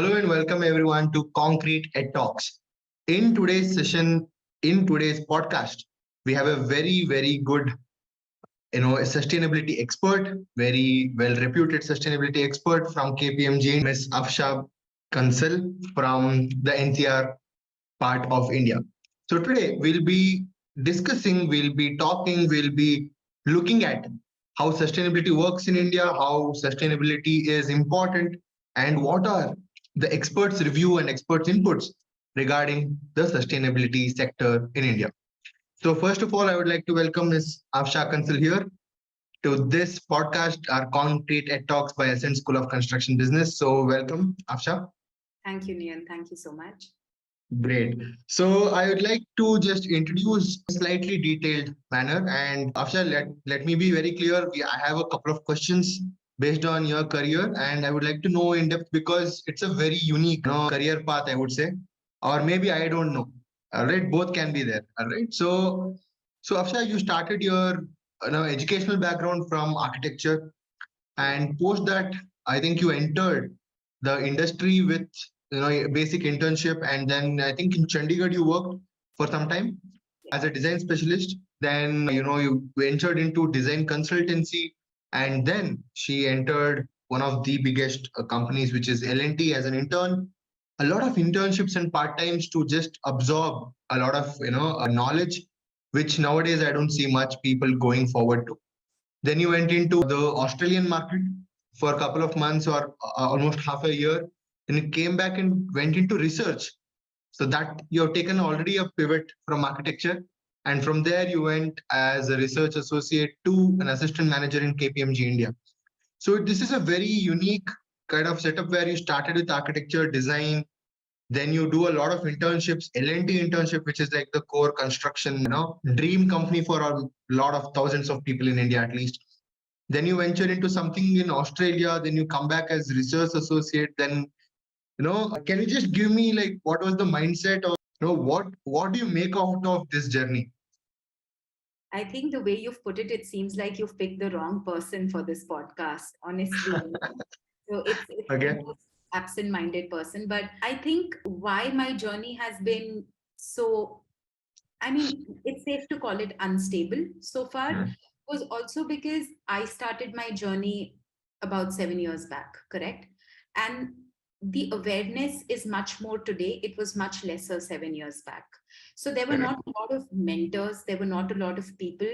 hello and welcome everyone to Concrete Edtalks. In today's session, in today's podcast, we have a very good, a sustainability expert, very well reputed sustainability expert from KPMG, Ms. Afsha Kansal from the NCR part of India. So today we'll be discussing, we'll be talking, we'll be looking at how sustainability works in India, how sustainability is important, and what are the experts' review and experts' inputs regarding the sustainability sector in India. So first of all, I would like to welcome Ms. Afsha Kansal here to this podcast, our Concrete Ed Talks by Ascent School of Construction Business. So welcome, Afsha. Thank you, Nian. Thank you so much. Great. So I would like to just introduce a slightly detailed manner. And Afsha, let me be very clear. I have a couple of questions based on your career, and I would like to know in depth because it's a very unique career path, I would say, or maybe I don't know. All right, both can be there. All right. So Afsha, you started your educational background from architecture, and post that, I think you entered the industry with a basic internship, and then I think in Chandigarh you worked for some time as a design specialist. Then you ventured into design consultancy, and then she entered one of the biggest companies, which is L&T, as an intern. A lot of internships and part times to just absorb a lot of knowledge, which nowadays I don't see much people going forward to. Then you went into the Australian market for a couple of months or almost half a year. Then you came back and went into research. So that you have taken already a pivot from architecture. And from there, you went as a research associate to an assistant manager in KPMG India. So this is a very unique kind of setup where you started with architecture, design, then you do a lot of internships, L&T internship, which is like the core construction, dream company for a lot of thousands of people in India at least. Then you venture into something in Australia, then you come back as research associate. Then, can you just give me like what was the mindset, or what do you make out of this journey? I think the way you've put it, it seems like you've picked the wrong person for this podcast, honestly. So it's Okay. the most absent-minded person. But I think why my journey has been so, I mean, it's safe to call it unstable so far, was also because I started my journey about 7 years back, correct? And the awareness is much more today. It was much lesser 7 years back. So there were Correct. not a lot of mentors. There were not a lot of people.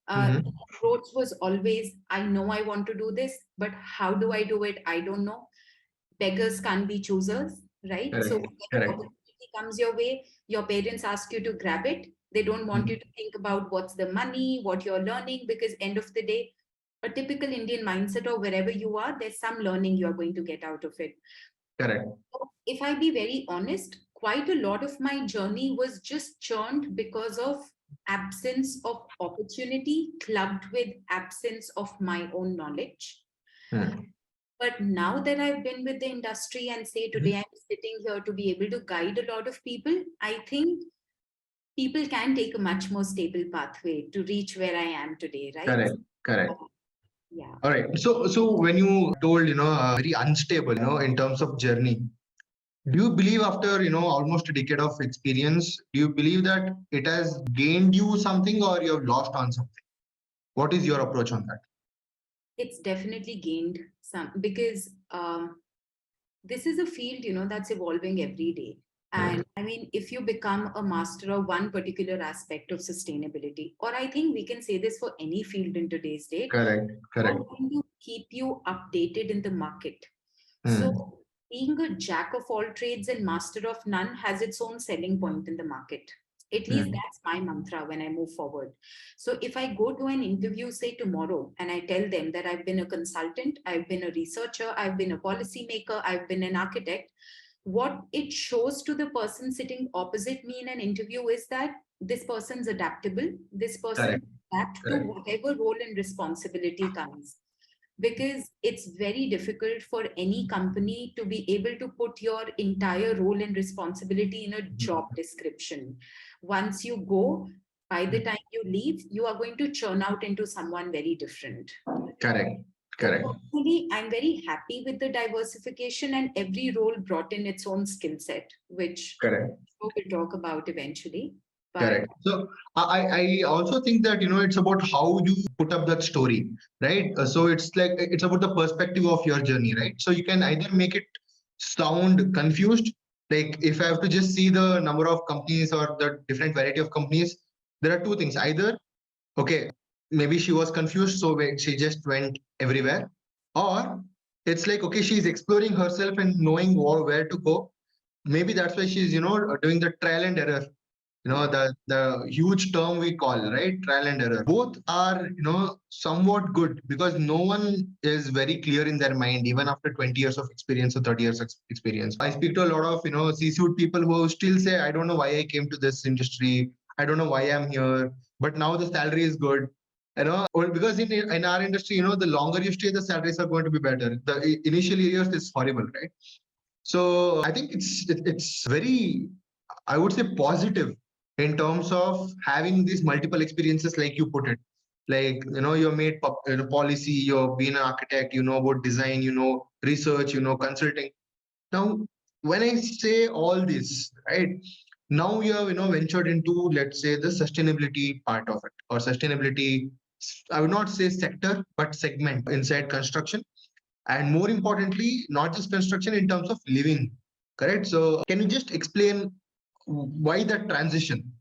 Mhm. The approach was always, I know I want to do this, but how do I do it? I don't know. Beggars can't be choosers, right? So Correct. when an Correct. opportunity comes your way, your parents ask you to grab it. They don't want you to think about what's the money, what you're learning, because end of the day, a typical Indian mindset, or wherever you are, there's some learning you are going to get out of it. Correct. So if I be very honest, quite a lot of my journey was just churned because of absence of opportunity clubbed with absence of my own knowledge. Hmm. But now that I've been with the industry and say today I'm sitting here to be able to guide a lot of people, I think people can take a much more stable pathway to reach where I am today, right? Correct. Correct. Yeah. All right. So when you told, very unstable, in terms of journey, do you believe after, almost a decade of experience, do you believe that it has gained you something or you have lost on something? What is your approach on that? It's definitely gained some because this is a field, that's evolving every day. And I mean, if you become a master of one particular aspect of sustainability, or I think we can say this for any field in today's date, Correct. are Correct. going to keep you updated in the market. So, Hmm. being a jack of all trades and master of none has its own selling point in the market. At least Hmm. that's my mantra when I move forward. So, if I go to an interview, say tomorrow, and I tell them that I've been a consultant, I've been a researcher, I've been a policymaker, I've been an architect, what it shows to the person sitting opposite me in an interview is that this person's adaptable, this person Correct. adapt to Correct. whatever role and responsibility comes, because it's very difficult for any company to be able to put your entire role and responsibility in a job description. Once you go, by the time you leave, you are going to churn out into someone very different. Correct. Correct. So personally, I'm very happy with the diversification, and every role brought in its own skill set, which Correct. we'll talk about eventually. But Correct. So I also think that it's about how you put up that story, right? So it's like it's about the perspective of your journey, right? So you can either make it sound confused, like if I have to just see the number of companies or the different variety of companies, there are two things. Either okay, maybe she was confused, so she just went everywhere, or it's like okay, she's exploring herself and knowing where to go. Maybe that's why she's doing the trial and error, the huge term we call, right, trial and error. Both are somewhat good, because no one is very clear in their mind even after 20 years of experience or 30 years of experience. I speak to a lot of C-suite people who still say, I don't know why I came to this industry, I don't know why I'm here, but now the salary is good. Well, because in our industry, the longer you stay, the salaries are going to be better. The initial years is horrible, right? So I think it's very, I would say, positive in terms of having these multiple experiences, like you put it. Like you're made policy, you've been an architect, you know about design, research, consulting. Now, when I say all this, right, now you have ventured into, let's say, the sustainability part of it, or sustainability. I would not say sector, but segment inside construction, and more importantly, not just construction, in terms of living. Correct. So can you just explain why that transition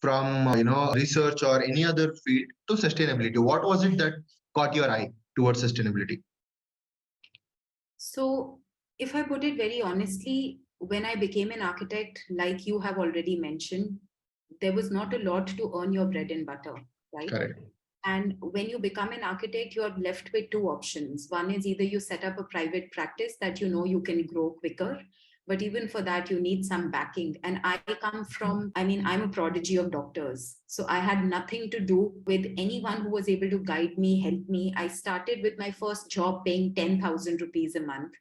from research or any other field to sustainability? What was it that caught your eye towards sustainability? so, if I put it very honestly, when I became an architect, like you have already mentioned, there was not a lot to earn your bread and butter, right? Correct. And when you become an architect, you are left with two options. One is either you set up a private practice that you can grow quicker, but even for that, you need some backing. And I come from, I mean, I'm a prodigy of doctors. So I had nothing to do with anyone who was able to guide me, help me. I started with my first job paying 10,000 rupees a month,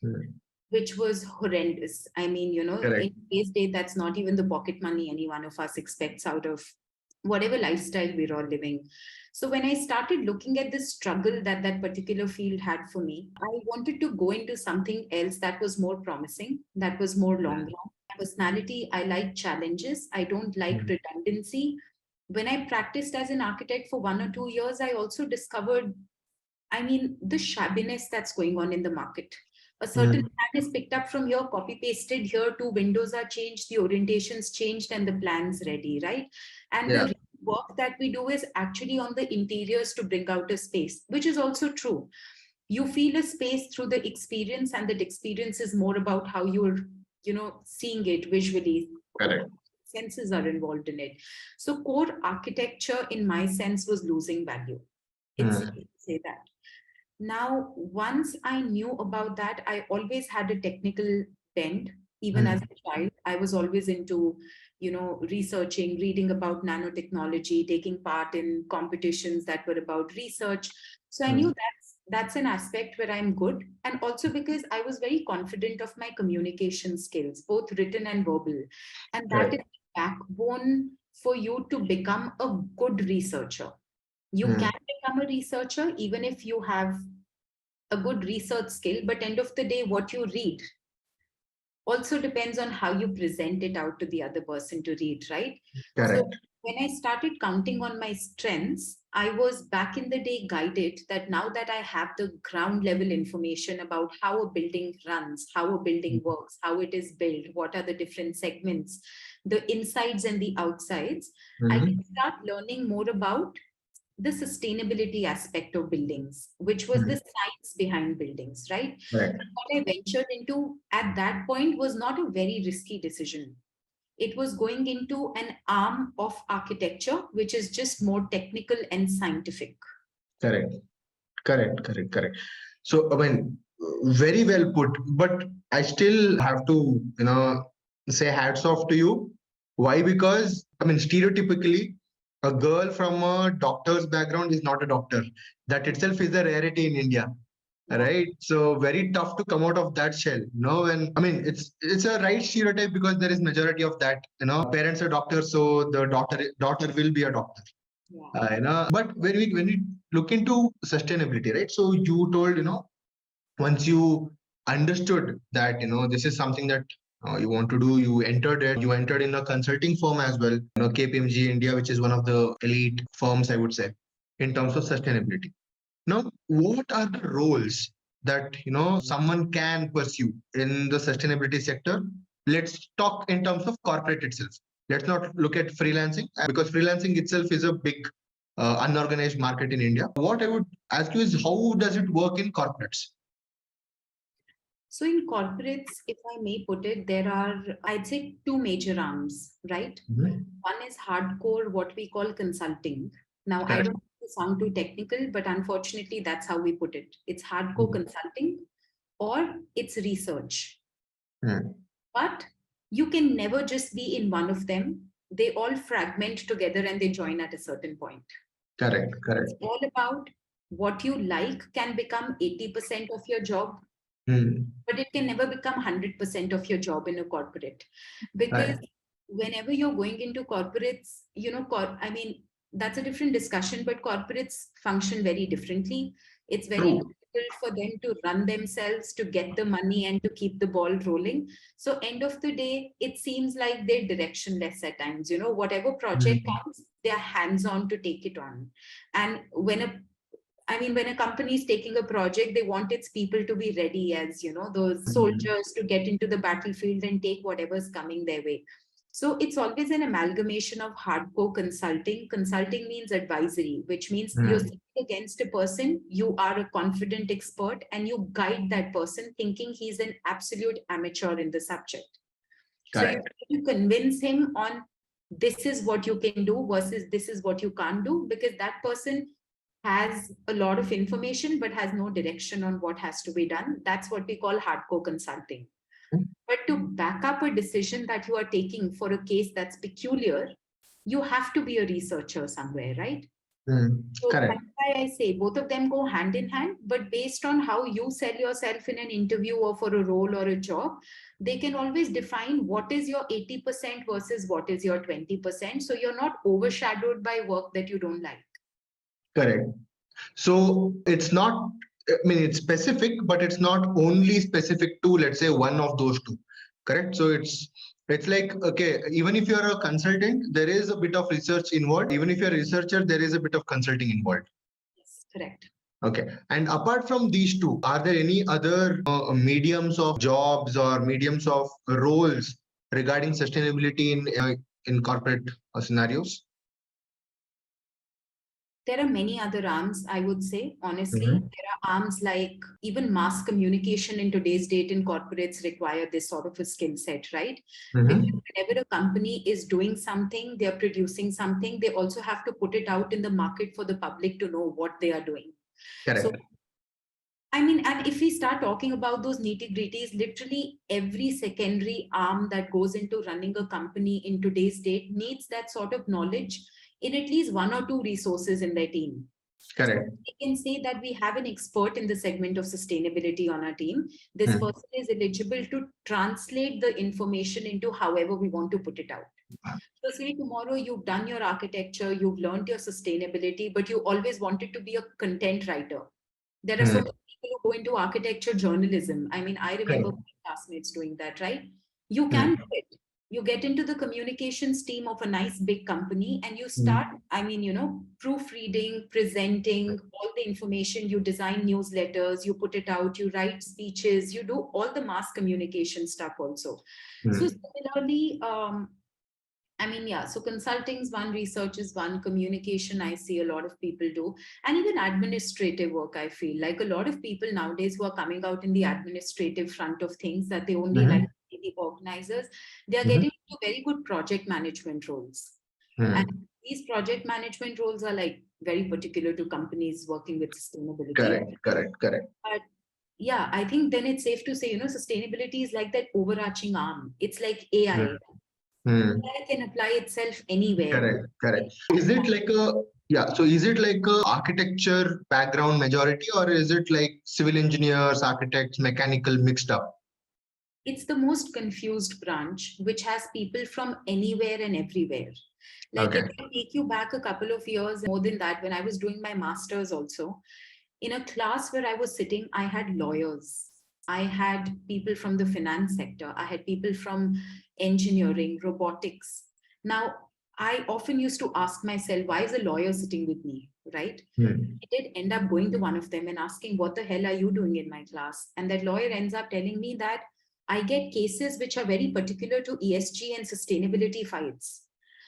Mm. which was horrendous. I mean, Correct. in today's day, that's not even the pocket money any one of us expects out of whatever lifestyle we're all living. So when I started looking at the struggle that that particular field had for me, I wanted to go into something else that was more promising, that was more long Mm. run. Personality, I like challenges. I don't like Mm. redundancy. When I practiced as an architect for 1 or 2 years, I also discovered, I mean, the shabbiness that's going on in the market. A certain Mm. plan is picked up from here, copy pasted here, two windows are changed, the orientations changed, and the plan's ready, right? And Yeah. the work that we do is actually on the interiors to bring out a space, which is also true. You feel a space through the experience, and that experience is more about how you're, seeing it visually. Correct. Senses are involved in it. So core architecture, in my sense, was losing value. It's safe Mm. to say that. Now, once I knew about that, I always had a technical bent. Even as Mm. a child, I was always into, researching, reading about nanotechnology, taking part in competitions that were about research. So I knew Mm. that's an aspect where I'm good, and also because I was very confident of my communication skills, both written and verbal, and that is Correct. the backbone for you to become a good researcher. You Mm. can become a researcher even if you have a good research skill, but end of the day, what you read also depends on how you present it out to the other person to read, right? So Correct. when I started counting on my strengths, I was back in the day guided that now that I have the ground level information about how a building runs, how a building Mm. works, how it is built, what are the different segments, the insides and the outsides, I can Mm. start learning more about the sustainability aspect of buildings, which was the Mm. science behind buildings, right? Correct. What I ventured into at that point was not a very risky decision. It was going into an arm of architecture, which is just more technical and scientific. Correct. Correct. Correct. Correct. So, I mean, very well put. But I still have to, say hats off to you. Why? Because, I mean, stereotypically, a girl from a doctor's background is not a doctor. That itself is a rarity in India. Yeah. Right. So very tough to come out of that shell. And I mean, it's a right stereotype, because there is majority of that. Parents are doctors, so the daughter will be a doctor. Yeah. But when we look into sustainability, right? So you told, once you understood that, this is something that you want to do, you entered it. You entered in a consulting firm as well, KPMG India, which is one of the elite firms, I would say, in terms of sustainability. Now, what are the roles that someone can pursue in the sustainability sector? Let's talk in terms of corporate itself. Let's not look at freelancing, because freelancing itself is a big unorganized market in India. What I would ask you is, how does it work in corporates? So in corporates, if I may put it, there are, I'd say, two major arms, right? Mhm. One is hardcore, what we call consulting. Now, I Correct. don't want to sound too technical, but unfortunately, that's how we put it. It's hardcore Mhm. consulting or it's research. Mhm. But you can never just be in one of them. They all fragment together and they join at a certain point. Correct. It's Correct. all about what you like can become 80% of your job, Mhm. but it can never become 100% of your job in a corporate. Because Right. whenever you're going into corporates, I mean, that's a different discussion, but corporates function very differently. It's very True. difficult for them to run themselves, to get the money and to keep the ball rolling. So end of the day, it seems like they're directionless at times. Whatever project Mhm. comes, they're hands on to take it on. And when a company is taking a project, they want its people to be ready as, those Mhm. soldiers to get into the battlefield and take whatever's coming their way. So it's always an amalgamation of hardcore consulting. Consulting means advisory, which means you're Mhm. sitting against a person, you are a confident expert, and you guide that person thinking he's an absolute amateur in the subject. So you Correct. try to convince him on this is what you can do versus this is what you can't do, because that person has a lot of information but has no direction on what has to be done. That's what we call hardcore consulting. But to back up a decision that you are taking for a case that's peculiar, you have to be a researcher somewhere, right? Mhm. So Correct. that's why I say both of them go hand in hand, but based on how you sell yourself in an interview or for a role or a job, they can always define what is your 80% versus what is your 20%. So you're not overshadowed by work that you don't like. Correct. So it's not, I mean, it's specific, but it's not only specific to, let's say, one of those two. Correct. So it's like, okay, even if you're a consultant, there is a bit of research involved. Even if you're a researcher, there is a bit of consulting involved. Yes, correct. Okay. And apart from these two, are there any other mediums of jobs or mediums of roles regarding sustainability in corporate scenarios? There are many other arms, I would say, honestly. Mhm. There are arms like even mass communication in today's date in corporates require this sort of a skill set, right? Because Mhm. whenever a company is doing something, they're producing something, they also have to put it out in the market for the public to know what they are doing. So, Correct. I mean, and if we start talking about those nitty gritties, literally every secondary arm that goes into running a company in today's date needs that sort of knowledge in at least one or two resources in their team. So Correct. we can say that we have an expert in the segment of sustainability on our team. This Mhm. person is eligible to translate the information into however we want to put it out. So, say tomorrow you've done your architecture, you've learned your sustainability, but you always wanted to be a content writer. There are so Mhm. many people who go into architecture journalism. I mean, I remember Correct. my classmates doing that, right? You can do Mhm. it. You get into the communications team of a nice big company and you start, Mhm. proofreading, presenting all the information. You design newsletters, you put it out, you write speeches, you do all the mass communication stuff also. So, Mhm. similarly, yeah, so consulting is one, research is one, communication, I see a lot of people do. And even administrative work, I feel like a lot of people nowadays who are coming out in the administrative front of things that they only like Mhm. to be the organizers, they are Mhm. getting into very good project management roles. And Mhm. these project management roles are like very particular to companies working with sustainability. Correct. Correct. Correct. But yeah, I think then it's safe to say, sustainability is like that overarching arm. It's like AI. Mhm. Mhm. AI can apply itself anywhere. Correct. Correct. Is it like a, yeah? So is it like a architecture background majority, or is it like civil engineers, architects, mechanical mixed up? It's the most confused branch, which has people from anywhere and everywhere. Like if Okay. I take you back a couple of years, more than that, when I was doing my master's also, in a class where I was sitting, I had lawyers. I had people from the finance sector. I had people from engineering, robotics. Now, I often used to ask myself, why is a lawyer sitting with me? Right? Hmm. I did end up going to one of them and asking, what the hell are you doing in my class? And that lawyer ends up telling me that I get cases which are very particular to ESG and sustainability fights.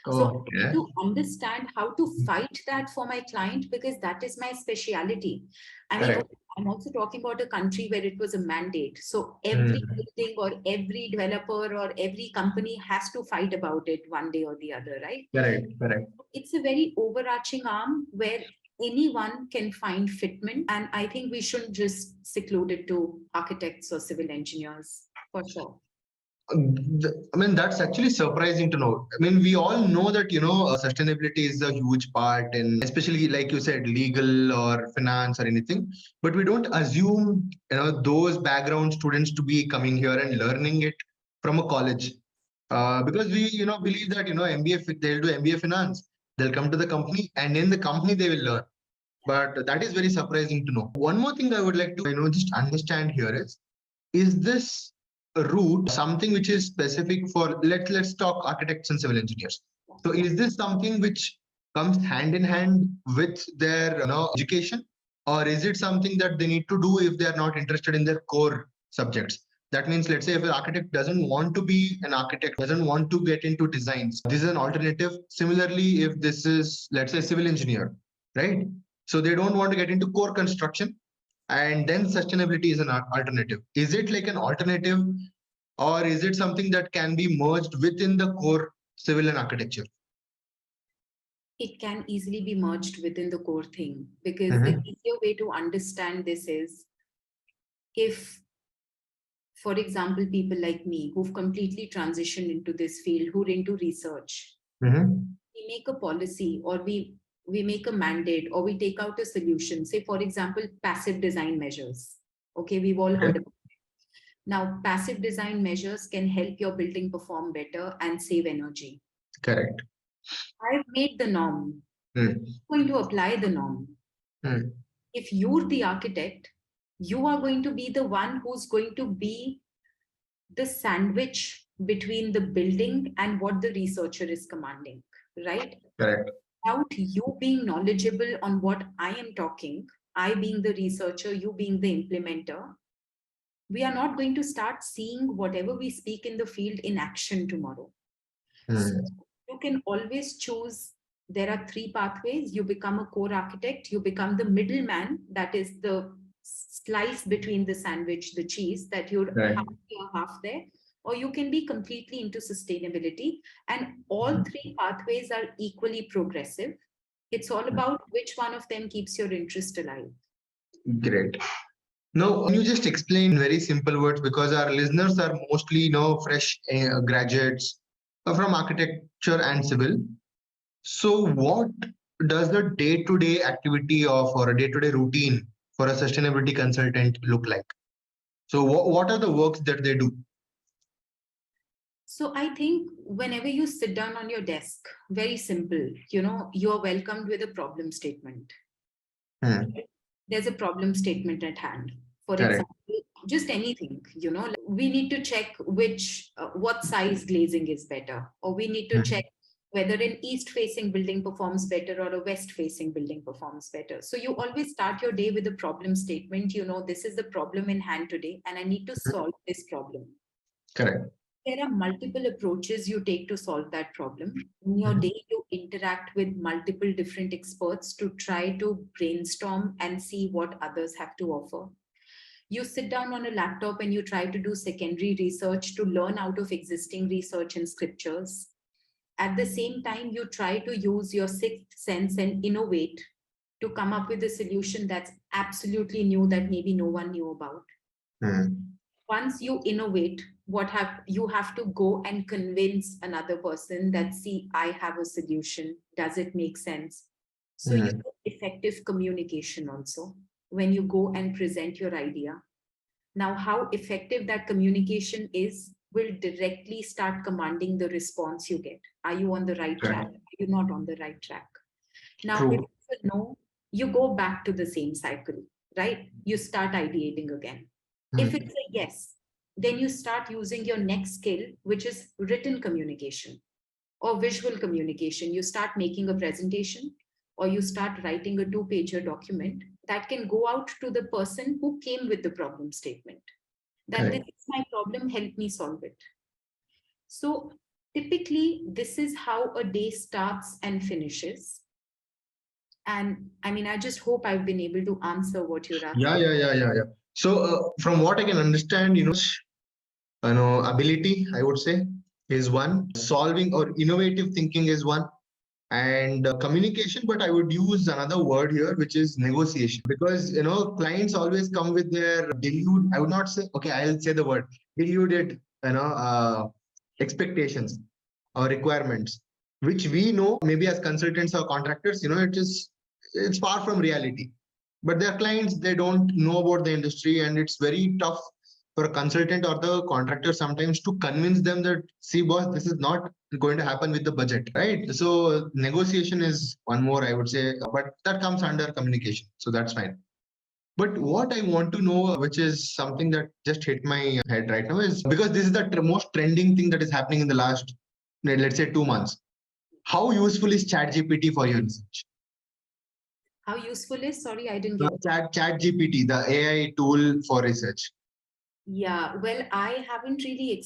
So I need Okay. to understand how to fight that for my client because that is my speciality. I mean, Correct. okay, I'm also talking about a country where it was a mandate. So every Hmm. building or every developer or every company has to fight about it one day or the other, right? Correct. Correct. It's a very overarching arm where anyone can find fitment. And I think we shouldn't just seclude it to architects or civil engineers, for sure. I mean, that's actually surprising to know. I mean, we all know that, sustainability is a huge part in, especially like you said, legal or finance or anything. But we don't assume, those background students to be coming here and learning it from a college. Because we, believe that, MBA, they'll do MBA finance, they'll come to the company and in the company they will learn. But that is very surprising to know. One more thing I would like to, just understand here is this route something which is specific for let's talk architects and civil engineers? So is this something which comes hand in hand with their education, or is it something that they need to do if they are not interested in their core subjects? That means, let's say if an architect doesn't want to be an architect, doesn't want to get into designs, this is an alternative. Similarly, if this is, let's say, civil engineer, right? So they don't want to get into core construction, and then sustainability is an alternative. Is it like an alternative, or is it something that can be merged within the core civil and architecture? It can easily be merged within the core thing because the Mm-hmm. easier way to understand this is if, for example, people like me who've completely transitioned into this field, who're into research, Mm-hmm. we make a policy or we make a mandate or we take out a solution, say for example passive design measures. Okay, we've all Okay. heard about it. Now passive design measures can help your building perform better and save energy. Correct. I've made the norm. Mm. I'm going to apply the norm. Mm. If you're the architect, you are going to be the one who's going to be the sandwich between the building and what the researcher is commanding, right? Correct. Without you being knowledgeable on what I am talking, I being the researcher, you being the implementer, we are not going to start seeing whatever we speak in the field in action tomorrow. So Mm. you can always choose. There are three pathways. You become a core architect, you become the middleman, that is the slice between the sandwich, the cheese, that you're half Correct. here, half there, or you can be completely into sustainability. And all three pathways are equally progressive. It's all about which one of them keeps your interest alive. Great. Now, can you just explain in very simple words, because our listeners are mostly, fresh graduates from architecture and civil. So, what does the day-to-day activity of or a day-to-day routine for a sustainability consultant look like? So, what are the works that they do? So I think whenever you sit down on your desk, very simple, you're welcomed with a problem statement. Hmm. There's a problem statement at hand. For Correct. example, just anything, we need to check what size glazing is better, or we need to check Hmm. whether an east facing building performs better or a west facing building performs better. So you always start your day with a problem statement. This is the problem in hand today, and I need to solve this problem. Correct. There are multiple approaches you take to solve that problem. In your Mhm. day, you interact with multiple different experts to try to brainstorm and see what others have to offer. You sit down on a laptop and you try to do secondary research to learn out of existing research and scriptures. At the same time, you try to use your sixth sense and innovate to come up with a solution that's absolutely new that maybe no one knew about. Hmm. Once you innovate, you have to go and convince another person that, see, I have a solution, does it make sense? So you Hmm. do effective communication also when you go and present your idea. Now, how effective that communication is will directly start commanding the response you get. Are you on the right track? Correct. Are you not on the right track? Now, if True. it's a no, you go back to the same cycle, right? You start ideating again. If Hmm. it's a yes, then you start using your next skill, which is written communication or visual communication. You start making a presentation or you start writing a two-pager document that can go out to the person who came with the problem statement. That this Correct. is my problem, help me solve it. So typically, this is how a day starts and finishes. And I mean, I just hope I've been able to answer what you're Yeah, asking. yeah, yeah, yeah, yeah. So, from what I can understand, ability, I would say, is one. Solving or innovative thinking is one. And communication, but I would use another word here, which is negotiation, because clients always come with their deluded, I would not say, okay, I'll say the word deluded, expectations or requirements, which we know maybe as consultants or contractors, it's far from reality. But their clients, they don't know about the industry, and it's very tough for a consultant or the contractor sometimes to convince them that, see, boss, this is not going to happen with the budget, right? So negotiation is one more, I would say, but that comes under communication, so that's fine. But what I want to know, which is something that just hit my head right now, is because this is the most trending thing that is happening in the last, let's say, 2 months. How useful is ChatGPT for your research? How useful is, sorry, I didn't The get. ChatGPT, the AI tool for research. Yeah, well, I haven't really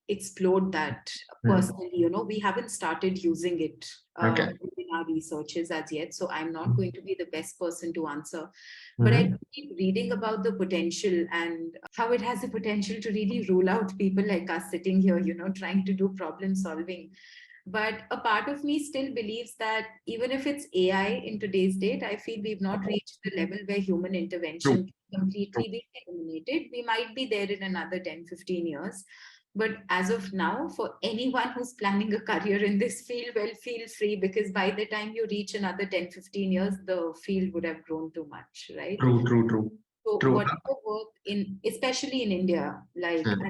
explored that Hmm. personally. We haven't started using it Okay. in our researches as yet. So I'm not going to be the best person to answer. But I Hmm. keep reading about the potential and how it has the potential to really rule out people like us sitting here, trying to do problem solving. But a part of me still believes that even if it's AI in today's date, I feel we've not reached the level where human True. intervention can True. completely be eliminated. We might be there in another 10, 15 years. But as of now, for anyone who's planning a career in this field, well, feel free, because by the time you reach another 10, 15 years, the field would have grown too much, right? True. True. True. So True. whatever work in, especially in India, like, Hmm.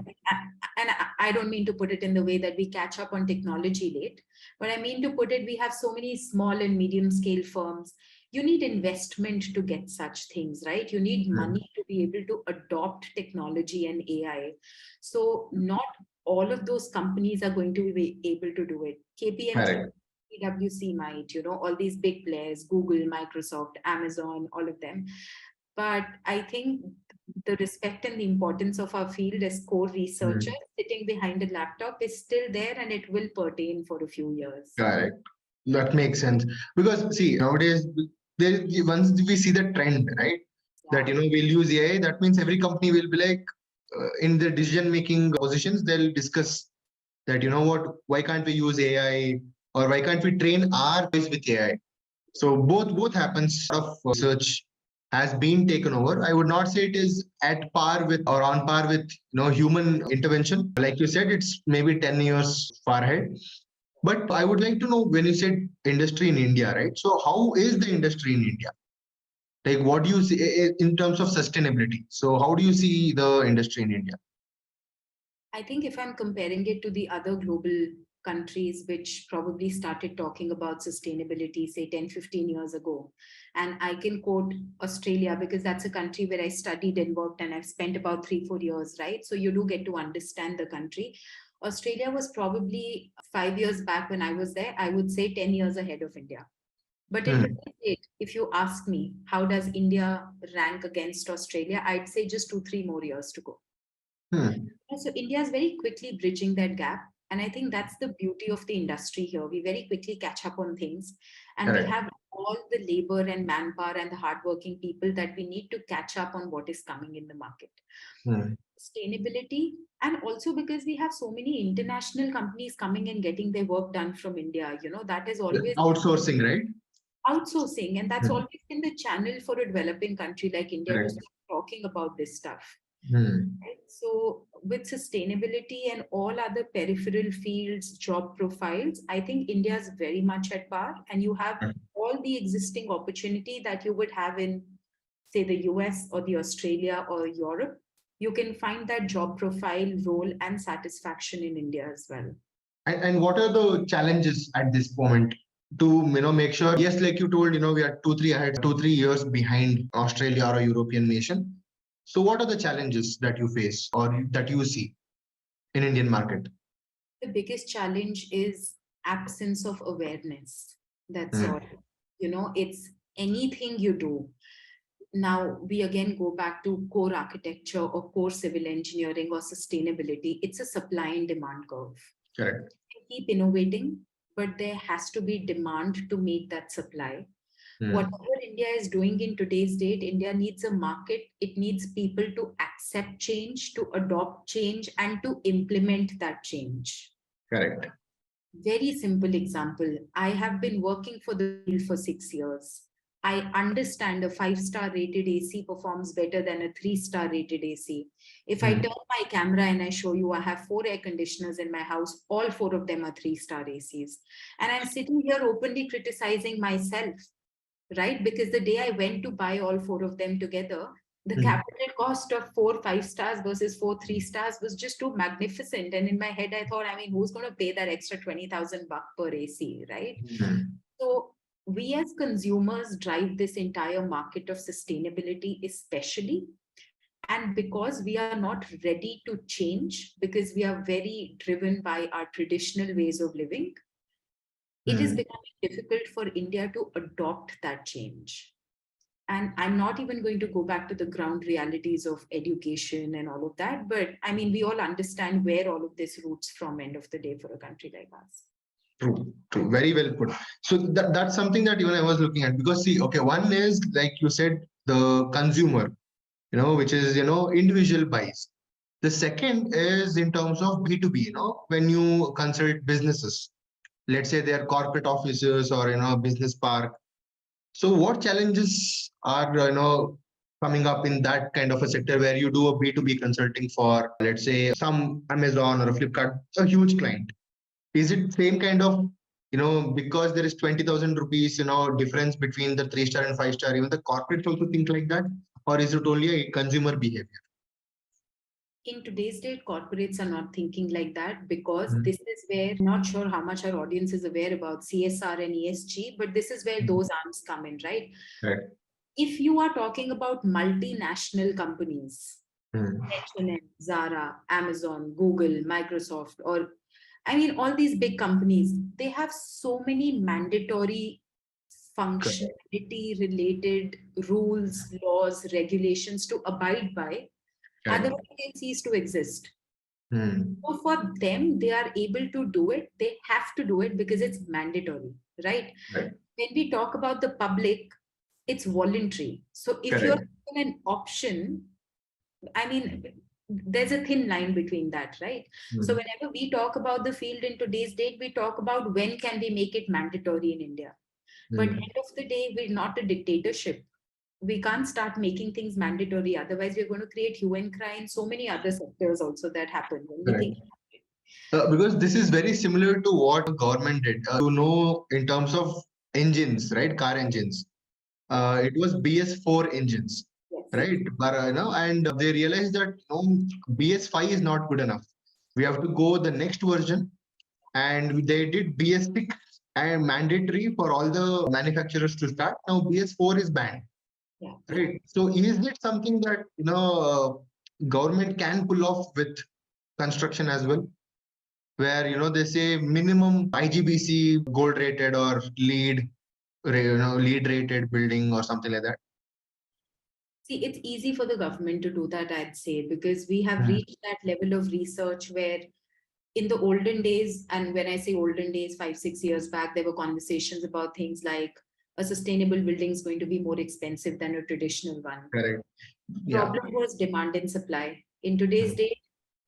and I don't mean to put it in the way that we catch up on technology late, but I mean to put it, we have so many small and medium scale firms. You need investment to get such things, right? You need Hmm. money to be able to adopt technology and AI. So not all of those companies are going to be able to do it. KPMG, Correct. PwC might, all these big players, Google, Microsoft, Amazon, all of them. But I think the respect and the importance of our field as core researchers Hmm. sitting behind a laptop is still there, and it will pertain for a few years. Correct. That makes sense. Because see, nowadays, there once we see the trend, right? That Yeah. we'll use AI. That means every company will be like, in the decision making positions, they'll discuss that, what, why can't we use AI, or why can't we train our voice with AI? So both happens. Of search has been taken over. I would not say it is at par with or on par with human intervention. Like you said, it's maybe 10 years far ahead. But I would like to know, when you said industry in India, right? So how is the industry in India? Like, what do you see in terms of sustainability? So how do you see the industry in India? I think if I'm comparing it to the other global countries which probably started talking about sustainability, say 10, 15 years ago, and I can quote Australia because that's a country where I studied and worked and I've spent about 3, 4 years, right? So you do get to understand the country. Australia was probably 5 years back when I was there, I would say 10 years ahead of India. But in Hmm. today's date, if you ask me, how does India rank against Australia? I'd say just 2, 3 more years to go. Hmm. So India is very quickly bridging that gap. And I think that's the beauty of the industry here. We very quickly catch up on things, and we Correct. have all the labor and manpower and the hardworking people that we need to catch up on what is coming in the market. Hmm. Sustainability, and also because we have so many international companies coming and getting their work done from India, that is always Outsourcing, right? outsourcing, and that's Hmm. always been the channel for a developing country like India to Correct. start talking about this stuff. Hmm. Right? So, with sustainability and all other peripheral fields, job profiles, I think India is very much at par, and you have all the existing opportunity that you would have in, say, the US or the Australia or Europe. you can find that job profile, role, and satisfaction in India as well. And what are the challenges at this moment to make sure? Yes, like you told, we are 2-3 years behind Australia or a European nation. So what are the challenges that you face or that you see in Indian market? The biggest challenge is absence of awareness. That's all. Hmm. It's anything you do. Now, we again go back to core architecture or core civil engineering or sustainability. It's a supply and demand curve. Correct. We keep innovating, but there has to be demand to meet that supply. Hmm. Whatever India is doing in today's date, India needs a market. It needs people to accept change, to adopt change, and to implement that change. Correct. Very simple example. I have been working for the field for 6 years. I understand a 5-star rated AC performs better than a 3-star rated AC. If I Hmm. turn my camera and I show you, I have 4 air conditioners in my house, all 4 of them are 3-star ACs. And I'm sitting here openly criticizing myself, right? Because the day I went to buy all 4 of them together, the Hmm. capital cost of 4 5 stars versus 4 3 stars was just too magnificent. And in my head, I thought, I mean, who's going to pay that extra 20,000 buck per AC, right? Hmm. So we as consumers drive this entire market of sustainability, especially. And because we are not ready to change, because we are very driven by our traditional ways of living, it is Hmm. becoming difficult for India to adopt that change. And I'm not even going to go back to the ground realities of education and all of that. But I mean, we all understand where all of this roots from, end of the day, for a country like us. True, true. Very well put. So that's something that even I was looking at, because see, okay, one is like you said, the consumer, which is, individual buys. The second is in terms of B2B, when you consult businesses, let's say they are corporate offices or, business park. So what challenges are, coming up in that kind of a sector where you do a B2B consulting for, let's say, some Amazon or a Flipkart, a huge client? Is it same kind of, because there is 20,000 rupees, difference between the 3-star and 5-star, even the corporates also think like that? Or is it only a consumer behavior? In today's date, corporates are not thinking like that, because Mhm. this is where, I'm not sure how much our audience is aware about CSR and ESG, but this is where those arms come in, right? Right. If you are talking about multinational companies, Hmm. H&M, Zara, Amazon, Google, Microsoft, or I mean, all these big companies, they have so many mandatory Correct. functionality related rules, laws, regulations to abide by. Correct. Otherwise, they cease to exist. Hmm. So for them, they are able to do it. They have to do it because it's mandatory, right? Right. When we talk about the public, it's voluntary. So if you're Correct. given an option, I mean, there's a thin line between that, right? So Hmm. whenever we talk about the field in today's date, we talk about when can we make it mandatory in India. But Hmm. end of the day, we're not a dictatorship. We can't start making things mandatory. Otherwise, we're going to create hue and cry in so many other sectors also that happen when we Correct. think about it. Because this is very similar to what government did. In terms of engines, right? Car engines. It was BS4 engines, Yes. right? But and they realized that BS5 is not good enough. We have to go the next version, and they did BS6 and mandatory for all the manufacturers to start. Now BS4 is banned, Yeah. right? So is it something that government can pull off with construction as well, where they say minimum IGBC gold rated or lead rated building or something like that? See, it's easy for the government to do that, I'd say, because we have Hmm. reached that level of research where in the olden days, and when I say olden days, 5, 6 years back, there were conversations about things like a sustainable building is going to be more expensive than a traditional one. Correct. Yeah. Problem was demand and supply. In today's Hmm. day,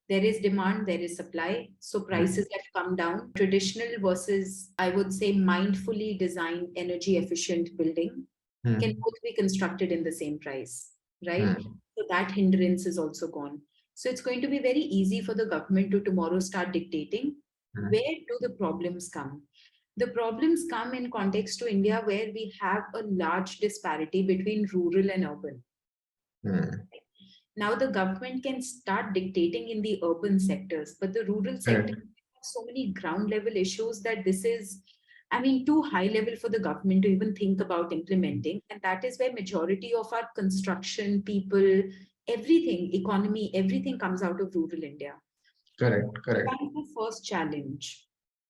there is demand, there is supply. So Hmm. prices have come down. Traditional versus, I would say, mindfully designed energy efficient building can Hmm. both be constructed in the same price, right? Hmm. So that hindrance is also gone. So it's going to be very easy for the government to tomorrow start dictating. Hmm. Where do the problems come? The problems come in context to India, where we have a large disparity between rural and urban. Hmm. Now the government can start dictating in the urban sectors, but the rural sector Correct. has so many ground level issues that this is, I mean, too high level for the government to even think about implementing. And that is where majority of our construction, people, everything, economy, everything comes out of rural India. Correct. So Correct. that is the first challenge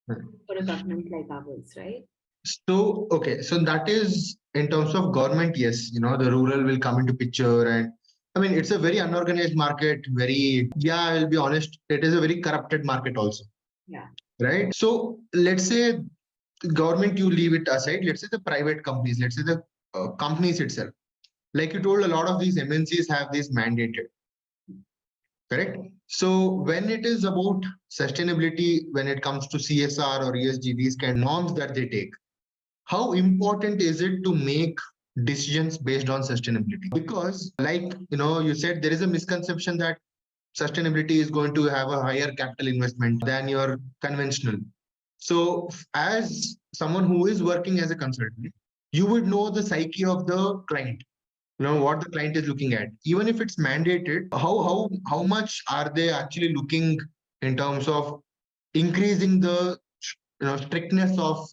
for a government like ours, right? So, okay, so that is in terms of government, yes, the rural will come into picture. And I mean, it's a very unorganized market, yeah, I'll be honest, it is a very corrupted market also, Yeah. right? So, let's say government, you leave it aside, let's say the private companies, let's say the companies itself. Like you told, a lot of these MNCs have this mandated, correct? So, when it is about sustainability, when it comes to CSR or ESG, these kind of norms that they take, how important is it to make decisions based on sustainability? Because like you said, there is a misconception that sustainability is going to have a higher capital investment than your conventional. So as someone who is working as a consultant, you would know the psyche of the client, what the client is looking at. Even if it's mandated, how much are they actually looking in terms of increasing the strictness of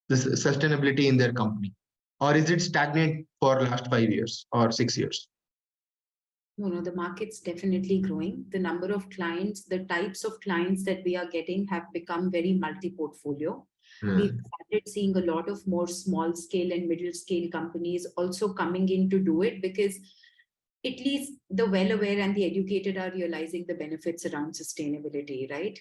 the sustainability in their company, or is it stagnant for last 5 years or 6 years? No, no, the market's definitely growing. The number of clients, the types of clients that we are getting have become very multi-portfolio. We've Hmm. started seeing a lot of more small scale and middle scale companies also coming in to do it, because at least the well aware and the educated are realizing the benefits around sustainability, right?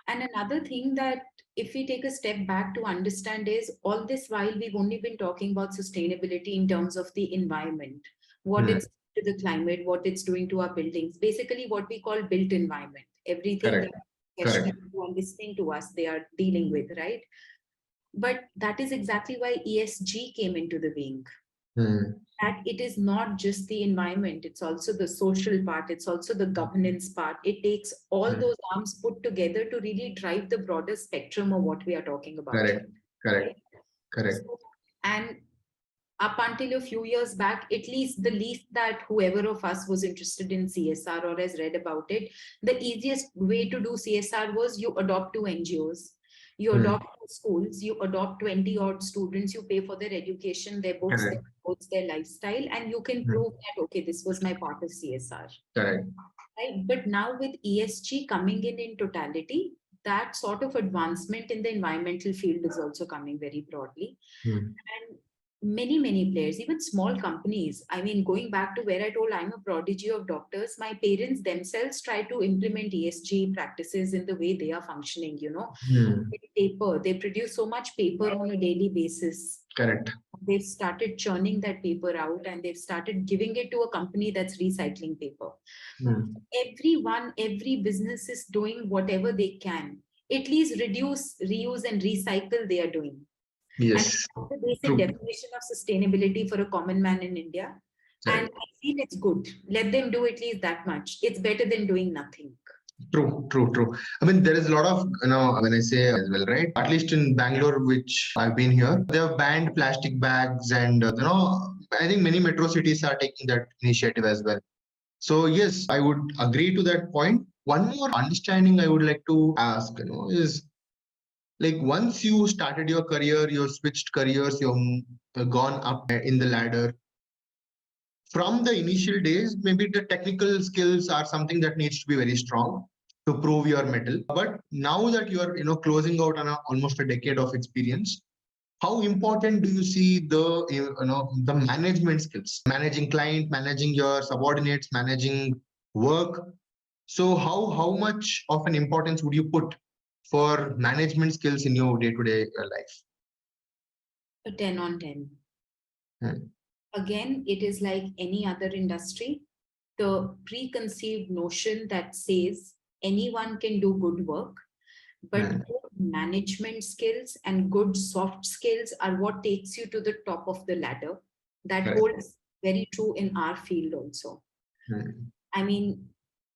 And another thing that, if we take a step back to understand, is all this while we've only been talking about sustainability in terms of the environment, what Hmm. it's to the climate, what it's doing to our buildings, basically what we call built environment, everything that Correct. questioning Correct. to and listening to us, they are dealing with, right? But that is exactly why ESG came into the being, Hmm. that it is not just the environment, it's also the social part, it's also the governance part. It takes all Hmm. those arms put together to really drive the broader spectrum of what we are talking about here, Correct. Correct. right? Correct. So, and up until a few years back, at least the least that whoever of us was interested in CSR or has read about it, the easiest way to do CSR was you adopt two NGOs, you Hmm. adopt two schools, you adopt 20 odd students, you pay for their education, their books, their Correct. clothes, their lifestyle, and you can Hmm. prove that, okay, this was my part of CSR. Correct. Right? But now with ESG coming in totality, that sort of advancement in the environmental field is also coming very broadly. Hmm. And many players, even small companies, I mean, going back to where I told I'm a prodigy of doctors, my parents themselves try to implement ESG practices in the way they are functioning, Hmm. paper, they produce so much paper on a daily basis. Correct. They've started churning that paper out and they've started giving it to a company that's recycling paper. Hmm. Everyone, every business is doing whatever they can, at least reduce, reuse and recycle they are doing. And Yes. that's the basic True. definition of sustainability for a common man in India. And Correct. I feel it's good. Let them do at least that much. It's better than doing nothing. True, true, true. I mean, there is a lot of, when I say as well, right? At least in Bangalore, which I've been here, they have banned plastic bags, and, I think many metro cities are taking that initiative as well. So, yes, I would agree to that point. One more understanding I would like to ask, is like once you started your career, you switched careers, you've gone up in the ladder. From the initial days, maybe the technical skills are something that needs to be very strong to prove your mettle. But now that you're, closing out on almost a decade of experience, how important do you see the management skills, managing client, managing your subordinates, managing work? So how much of an importance would you put for management skills in your day-to-day life? A 10 on 10. Hmm. Again, it is like any other industry. The preconceived notion that says anyone can do good work, but Hmm. good management skills and good soft skills are what takes you to the top of the ladder. That Correct. holds very true in our field also. Hmm. I mean,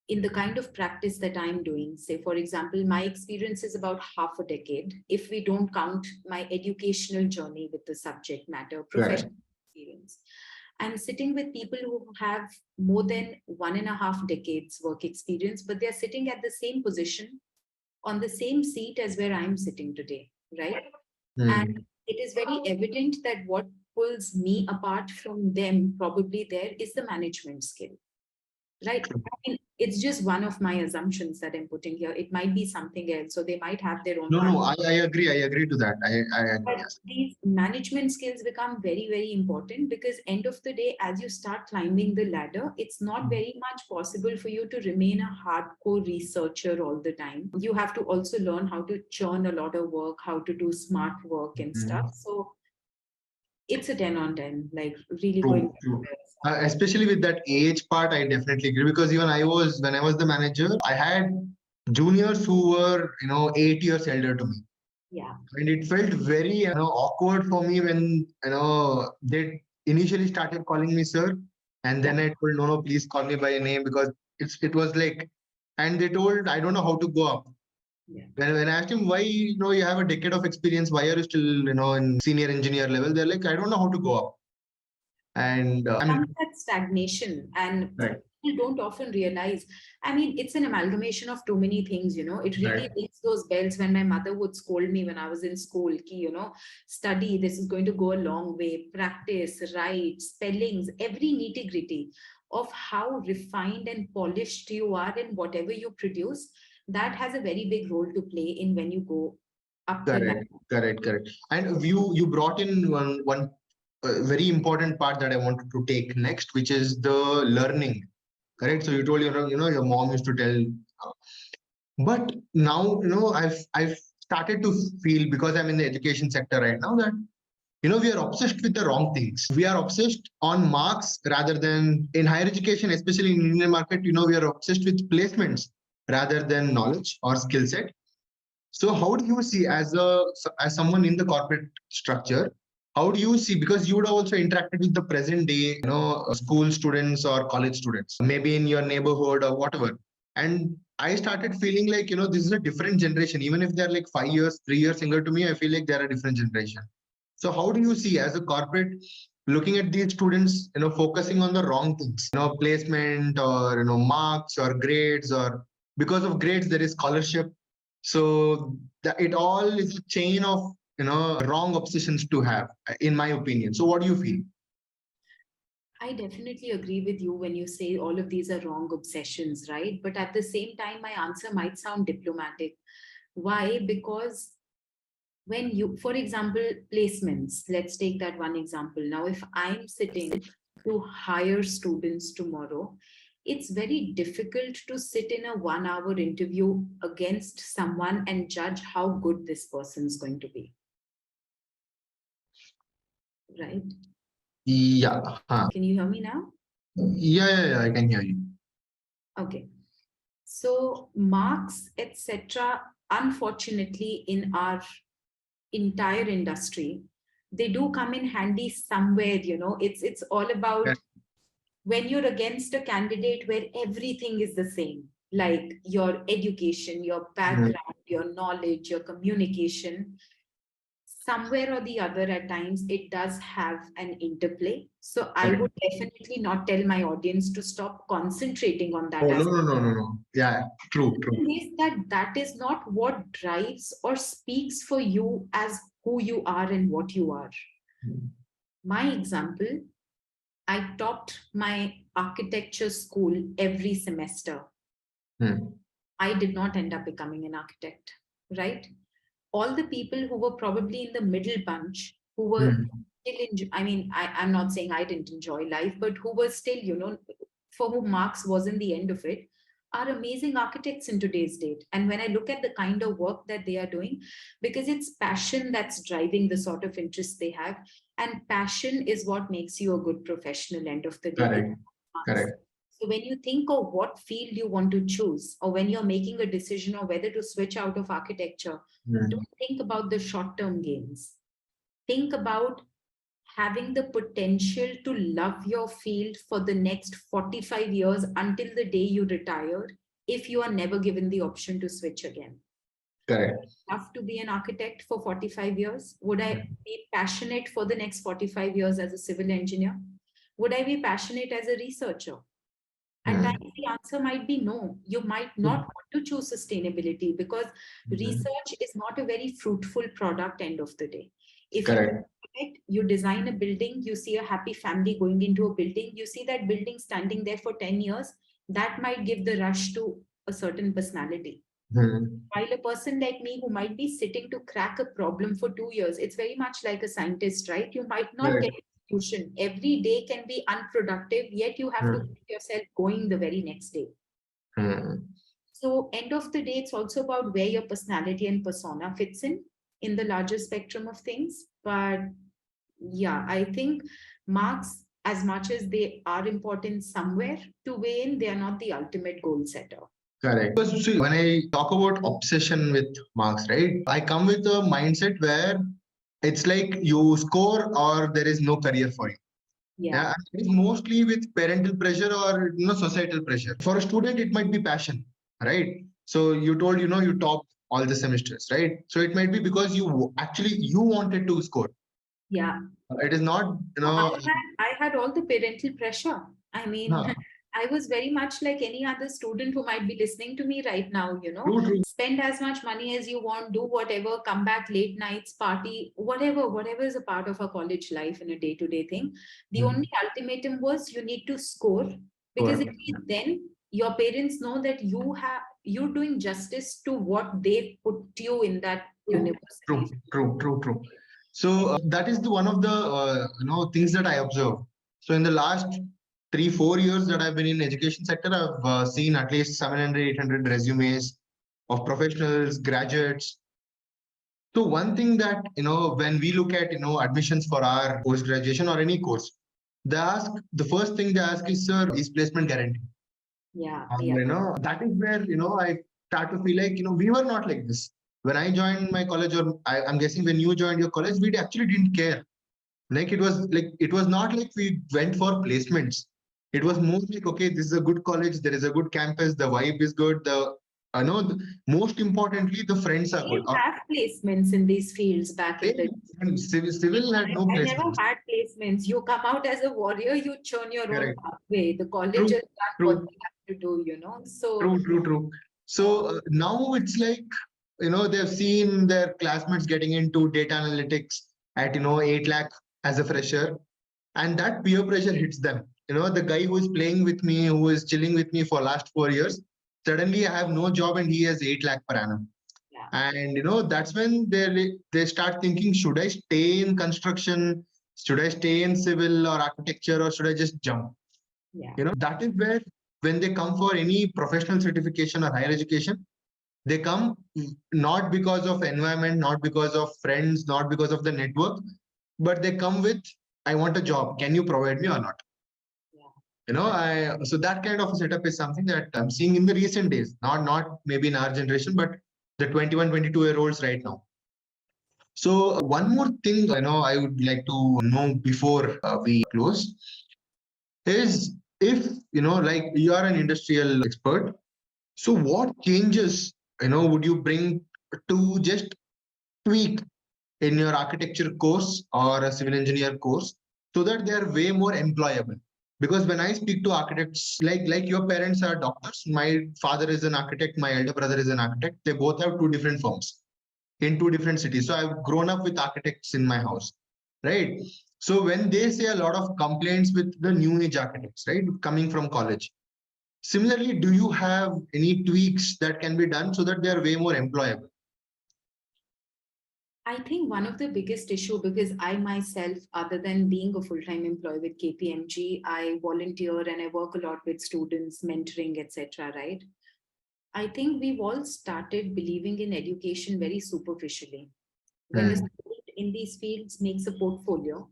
in the kind of practice that I'm doing, say, for example, my experience is about half a decade, if we don't count my educational journey with the subject matter, Correct. professional experience. I'm sitting with people who have more than 1.5 decades work experience, but they're sitting at the same position on the same seat as where I'm sitting today, right? And Hmm. it is very evident that what pulls me apart from them probably there is the management skill, right? True. I mean, it's just one of my assumptions that I'm putting here. It might be something else. So they might have their own No, part. no, I agree. I agree to that. I agree. But Yes. these management skills become very, very important because end of the day, as you start climbing the ladder, it's not very much possible for you to remain a hardcore researcher all the time. You have to also learn how to churn a lot of work, how to do smart work and Hmm. stuff. So it's a 10 on 10, like really going. True, true. Especially with that age part, I definitely agree because even when I was the manager, I had juniors who were, 8 years elder to me. Yeah. And it felt very, awkward for me when, they initially started calling me sir. And Yeah. then I told, no, no, please call me by a name because it was like, and they told, I don't know how to go up. Yeah. When I asked him why, you have a decade of experience, why are you still, in senior engineer level? They're like, I don't know how to go up. And Comes that stagnation, and right, people don't often realize. I mean, it's an amalgamation of too many things, it right, really rings those bells when my mother would scold me when I was in school ki, study, this is going to go a long way, practice, write, spellings, every nitty gritty of how refined and polished you are in whatever you produce, that has a very big role to play in when you go up the correct, ladder. correct. And you brought in one very important part that I wanted to take next, which is the learning. Correct. So you told your mom used to tell, but now I've started to feel because I'm in the education sector right now that we are obsessed with the wrong things. We are obsessed on marks rather than in higher education, especially in Indian market. We are obsessed with placements rather than knowledge or skill set. So how do you see as someone in the corporate structure? How do you see, because you would have also interacted with the present day, school students or college students, maybe in your neighborhood or whatever. And I started feeling like, this is a different generation. Even if they're like 5 years, 3 years younger to me, I feel like they're a different generation. So how do you see as a corporate looking at these students, focusing on the wrong things, placement or, marks or grades, or because of grades, there is scholarship. So it all is a chain of, wrong obsessions to have, in my opinion. So what do you feel? I definitely agree with you when you say all of these are wrong obsessions, right? But at the same time, my answer might sound diplomatic. Why? Because when you, for example, placements, let's take that one example. Now, if I'm sitting to hire students tomorrow, it's very difficult to sit in a 1 hour interview against someone and judge how good this person's going to be, right? Yeah. Huh. Can you hear me now? Yeah, I can hear you. Okay. So marks, etc., unfortunately, in our entire industry, they do come in handy somewhere. It's all about when you're against a candidate where everything is the same, like your education, your Mm. background, your knowledge, your communication, somewhere or the other at times it does have an interplay. So I Correct. would definitely not tell my audience to stop concentrating on that Oh, no, aspect. no, no, no, no. Yeah, true, true. Is that that is not what drives or speaks for you as who you are and what you are. Mm. My example, I topped my architecture school every semester. Mm. I did not end up becoming an architect, right? All the people who were probably in the middle bunch, who were Mm. still I mean, I'm not saying I didn't enjoy life, but who were still, for whom Marx wasn't the end of it, are amazing architects in today's date. And when I look at the kind of work that they are doing, because it's passion that's driving the sort of interest they have, and passion is what makes you a good professional end of the day. It's Correct, not marks. correct. So when you think of what field you want to choose, or when you're making a decision or whether to switch out of architecture, Mm. don't think about the short term gains. Think about having the potential to love your field for the next 45 years until the day you retire, if you are never given the option to switch again. Correct. Love to be an architect for 45 years? Would I be passionate for the next 45 years as a civil engineer? Would I be passionate as a researcher? At times, the answer might be no. You might not want to choose sustainability because research is not a very fruitful product end of the day. If you Correct. you design a building, you see a happy family going into a building, you see that building standing there for 10 years, that might give the rush to a certain personality. While a person like me who might be sitting to crack a problem for 2 years, it's very much like a scientist, right? You might not get Correct. a solution. Every day can be unproductive, yet you have to keep yourself going the very next day. So, end of the day, it's also about where your personality and persona fits in the larger spectrum of things. But yeah, I think marks, as much as they are important somewhere to weigh in, they are not the ultimate goal setter. Correct. Because see, when I talk about obsession with marks, right, I come with a mindset where it's like you score or there is no career for you. Yeah. Yeah, it is mostly with parental pressure or societal pressure. For a student, it might be passion, right? So you told you top all the semesters, right? So it might be because you wanted to score. Yeah. It is not I had all the parental pressure. I mean, huh. I was very much like any other student who might be listening to me right now, True. spend as much money as you want, do whatever, come back late nights, party, whatever is a part of a college life and a day-to-day thing. The only ultimatum was you need to score, because at least then your parents know that you're doing justice to what they put you in that university. True. So that is one of the things that I observe. So in the last 3-4 years that I've been in education sector, I've seen at least 700-800 resumes of professionals, graduates. So one thing that when we look at admissions for our post graduation or any course, the first thing they ask is, sir, is placement guaranteed? Yeah. That is where I start to feel like we were not like this when I joined my college, or I'm guessing when you joined your college, we actually didn't care. Like it was not like we went for placements. It was more like, okay, this is a good college, there is a good campus, the vibe is good, the I know most importantly the friends are We good. didn't have placements in these fields back in the day. Civil had no I never placements. had placements. You come out as a warrior, you churn your own Correct. pathway. The college True. has done what True. they have to do. So, True. So now it's like, they've seen their classmates getting into data analytics at, 8 lakh as a fresher, and that peer pressure hits them. The guy who is playing with me, who is chilling with me for last 4 years, suddenly I have no job and he has 8 lakh per annum. yeah, And, that's when they start thinking, should I stay in construction? Should I stay in civil or architecture, or should I just jump? yeah, That is where, when they come for any professional certification or higher education, they come not because of environment, not because of friends, not because of the network, but they come with, I want a job, can you provide me or not? yeah. I so that kind of a setup is something that I'm seeing in the recent days, not maybe in our generation, but the 21, 22-year olds right now. So one more thing I would like to know before we close is, if like you are an industrial expert, so what changes would you bring to just tweak in your architecture course or a civil engineer course, so that they are way more employable? Because when I speak to architects, like your parents are doctors, my father is an architect, my elder brother is an architect, they both have two different firms in two different cities. So I've grown up with architects in my house, right? So when they say a lot of complaints with the new age architects, right, coming from college, similarly, do you have any tweaks that can be done so that they are way more employable? I think one of the biggest issue, because I myself, other than being a full-time employee with KPMG, I volunteer and I work a lot with students, mentoring, etc. Right? I think we've all started believing in education very superficially. When a Hmm. student in these fields makes a portfolio,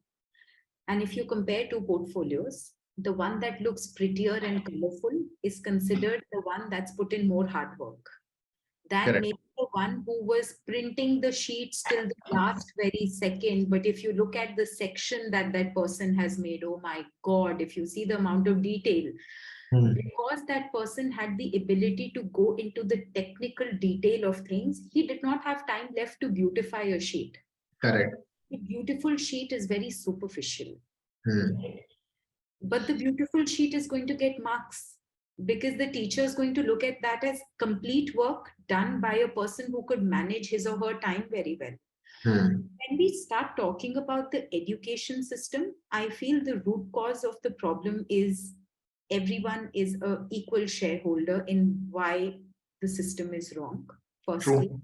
and if you compare two portfolios, the one that looks prettier and colorful is considered the one that's put in more hard work than Correct. maybe the one who was printing the sheets till the last very second. But if you look at the section that that person has made, oh my God, if you see the amount of detail, Hmm. because that person had the ability to go into the technical detail of things, he did not have time left to beautify a sheet. Correct. A beautiful sheet is very superficial. Hmm. but the beautiful sheet is going to get marks because the teacher is going to look at that as complete work done by a person who could manage his or her time very well. Hmm. When we start talking about the education system, I feel the root cause of the problem is everyone is a equal shareholder in why the system is wrong. Firstly, True.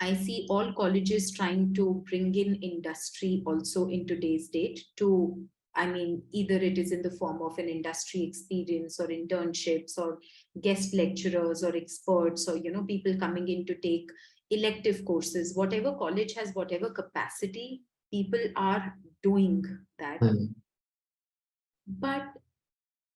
I see all colleges trying to bring in industry also in today's date to, I mean, either it is in the form of an industry experience or internships or guest lecturers or experts or, people coming in to take elective courses. Whatever college has, whatever capacity, people are doing that. Hmm. But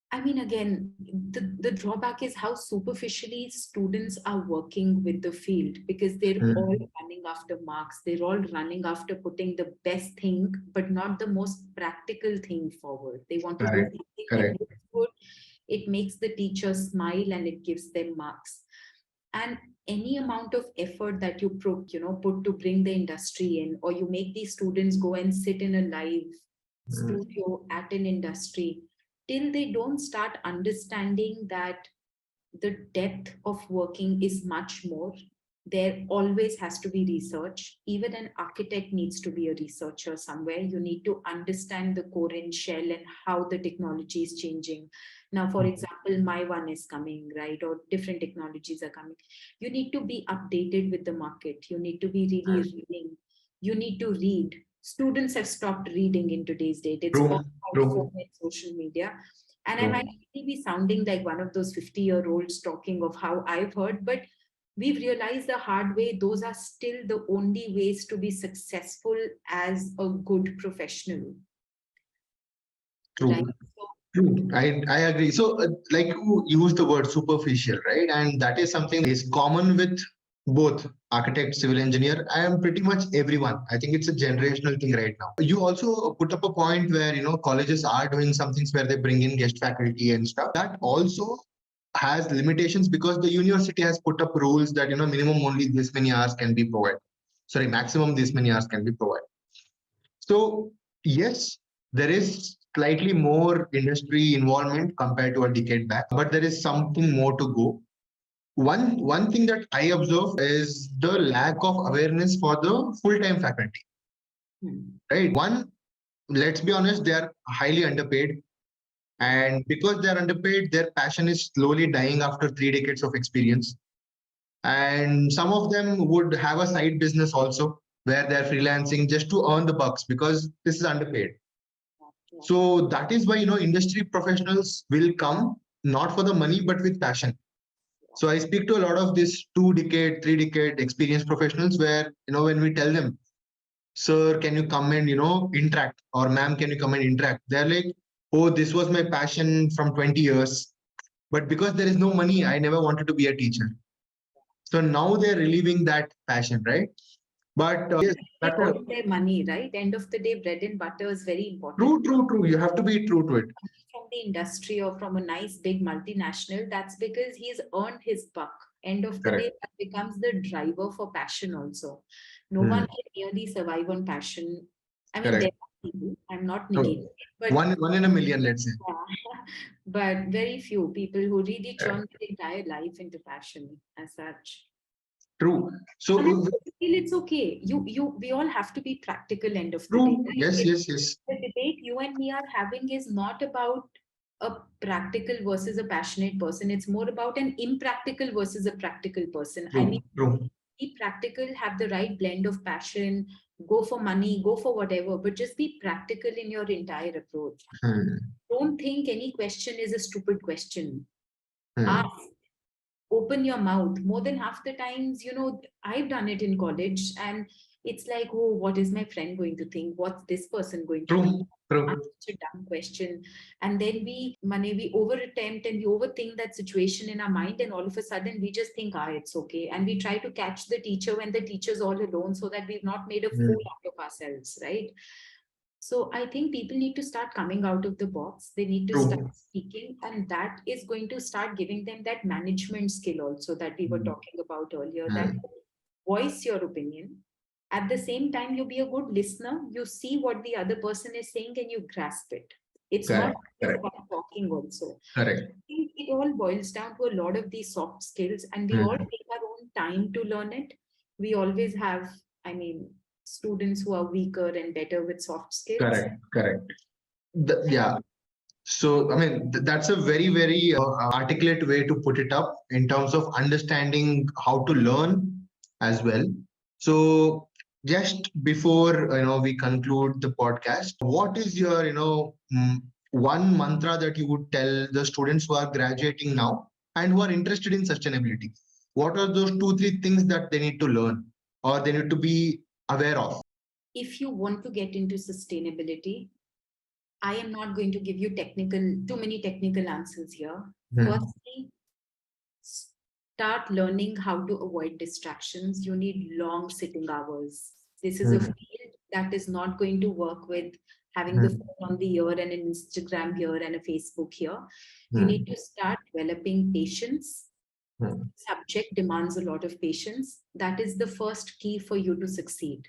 I mean, again, the drawback is how superficially students are working with the field because they're all Hmm. running after marks. They're all running after putting the best thing, but not the most practical thing forward. They want to do Correct. something that Correct. looks good, it makes the teacher smile, and it gives them marks. And any amount of effort that you put to bring the industry in, or you make these students go and sit in a live Hmm. studio at an industry, till they don't start understanding that the depth of working is much more. There always has to be research. Even an architect needs to be a researcher somewhere. You need to understand the core and shell and how the technology is changing. Now, for example, my one is coming, right? Or different technologies are coming. You need to be updated with the market. You need to be really reading. You need to read. Students have stopped reading in today's date. It's all True. about phone True. and social media. And I might True. be sounding like one of those 50-year-olds talking of how I've heard, but we've realized the hard way those are still the only ways to be successful as a good professional, right? True. True. I agree. So, like you use the word superficial, right? And that is something is common with both architect, civil engineer. I am pretty much everyone. I think it's a generational thing right now. You also put up a point where, colleges are doing some things where they bring in guest faculty and stuff. That also has limitations because the university has put up rules that, minimum only this many hours can be provided. Sorry, maximum this many hours can be provided. So yes, there is slightly more industry involvement compared to a decade back, but there is something more to go. One thing that I observe is the lack of awareness for the full-time faculty. Hmm. Right. One, let's be honest, they are highly underpaid. And because they are underpaid, their passion is slowly dying after 3 decades of experience. And some of them would have a side business also where they're freelancing just to earn the bucks because this is underpaid. So that is why, industry professionals will come not for the money, but with passion. So I speak to a lot of these 2 decade, 3 decade experienced professionals where, when we tell them, sir, can you come and, interact, or ma'am, can you come and interact? They're like, oh, this was my passion from 20 years. But because there is no money, I never wanted to be a teacher. So now they're relieving that passion, right? But yes, They that's a earn their money, right? End of the day, bread and butter is very important. true, true, true. You have to be true to it. From the industry or from a nice big multinational, that's because he's earned his buck. End of the day, Correct. that becomes the driver for passion also. No one Hmm. can really survive on passion. I mean, there Correct. are people, I'm not True. negating it, but One in a million, let's say. but very few people who really churn their entire life into passion as such. True. So, And I feel it's okay. We all have to be practical end of the day, true. right? Yes, yes, yes. The debate you and me are having is not about a practical versus a passionate person. It's more about an impractical versus a practical person. I mean, True. True. be practical, have the right blend of passion, go for money, go for whatever, but just be practical in your entire approach. Hmm. Don't think any question is a stupid question. Hmm. Ask, open your mouth. More than half the times, I've done it in college, and it's like, oh, what is my friend going to think? What's this person going to think? True. Ask True. such a dumb question. And then we over attempt and we overthink that situation in our mind, and all of a sudden we just think, it's okay. And we try to catch the teacher when the teacher's all alone so that we've not made a fool Hmm. out of ourselves, right? So I think people need to start coming out of the box. They need to start True. speaking, and that is going to start giving them that management skill also that we were Hmm. talking about earlier. That Hmm. voice your opinion. At the same time, you be a good listener. You see what the other person is saying and you grasp it. It's not Correct. just Correct. about talking also. Correct. I think it all boils down to a lot of these soft skills, and we all Hmm. take our own time to learn it. We always have, I mean, students who are weaker and better with soft skills. Correct. Correct. Yeah. So, I mean, that's a very, very articulate way to put it up in terms of understanding how to learn as well. So, just before we conclude the podcast, what is your one mantra that you would tell the students who are graduating now and who are interested in sustainability? What are those two, three things that they need to learn or they need to be aware of? If you want to get into sustainability, I am not going to give you too many technical answers here. Hmm. Firstly, start learning how to avoid distractions. You need long sitting hours. This is a Hmm. field that is not going to work with having the Hmm. phone on the ear and an Instagram here and a Facebook here. You need Hmm. to start developing patience. Hmm. Subject demands a lot of patience. That is the first key for you to succeed.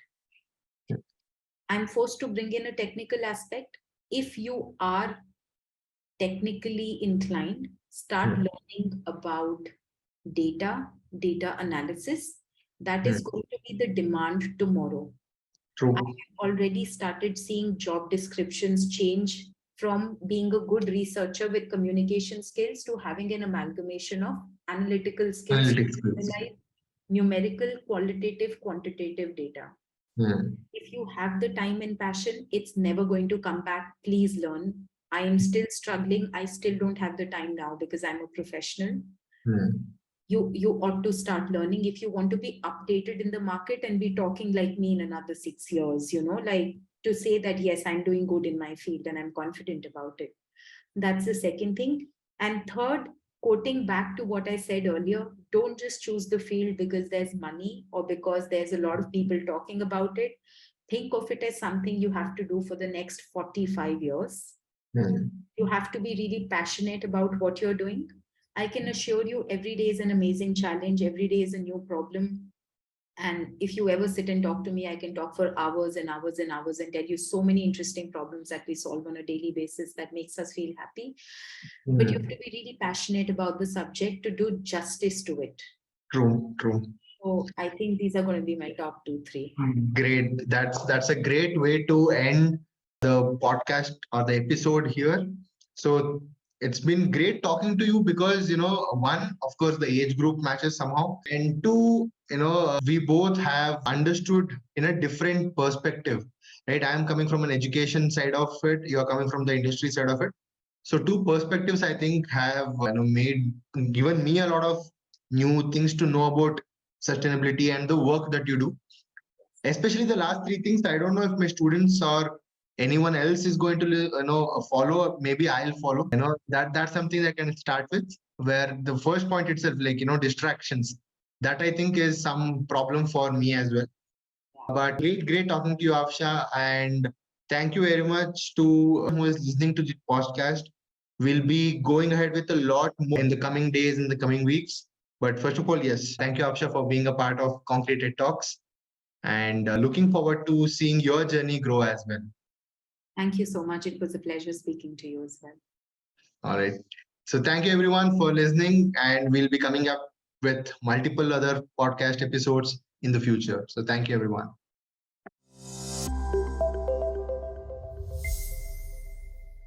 I'm forced to bring in a technical aspect. If you are technically inclined, start Hmm. learning about data analysis. That is Hmm. going to be the demand tomorrow. I True. have already started seeing job descriptions change from being a good researcher with communication skills to having an amalgamation of analytical skills to Analytics skills. analyze numerical, qualitative, quantitative data. Hmm. If you have the time and passion, it's never going to come back. Please learn. I am still struggling. I still don't have the time now because I'm a professional. Hmm. You ought to start learning if you want to be updated in the market and be talking like me in another 6 years, like to say that, yes, I'm doing good in my field and I'm confident about it. That's the second thing. And third, quoting back to what I said earlier, don't just choose the field because there's money or because there's a lot of people talking about it. Think of it as something you have to do for the next 45 years. Hmm. You have to be really passionate about what you're doing. I can assure you, every day is an amazing challenge, every day is a new problem. And if you ever sit and talk to me, I can talk for hours and hours and hours and tell you so many interesting problems that we solve on a daily basis that makes us feel happy. But you have Hmm. to be really passionate about the subject to do justice to it. True. True. So I think these are going to be my top two, three. Great. That's a great way to end the podcast or the episode here. So it's been great talking to you because one, of course, the age group matches somehow, and two, we both have understood in a different perspective. Right? I am coming from an education side of it. You are coming from the industry side of it. So two perspectives I think have made given me a lot of new things to know about sustainability and the work that you do. Especially the last three things, I don't know if my students or anyone else is going to follow. Maybe I'll follow. That's something I can start with. Where the first point itself, like distractions, that I think is some problem for me as well. But great talking to you, Afsha, and thank you very much to who is listening to the podcast. We'll be going ahead with a lot more in the coming days, in the coming weeks. But first of all, yes, thank you, Afsha, for being a part of Concrete Talks, and looking forward to seeing your journey grow as well. Thank you so much. It was a pleasure speaking to you as well. All right. So thank you everyone for listening, and we'll be coming up with multiple other podcast episodes in the future. So thank you everyone.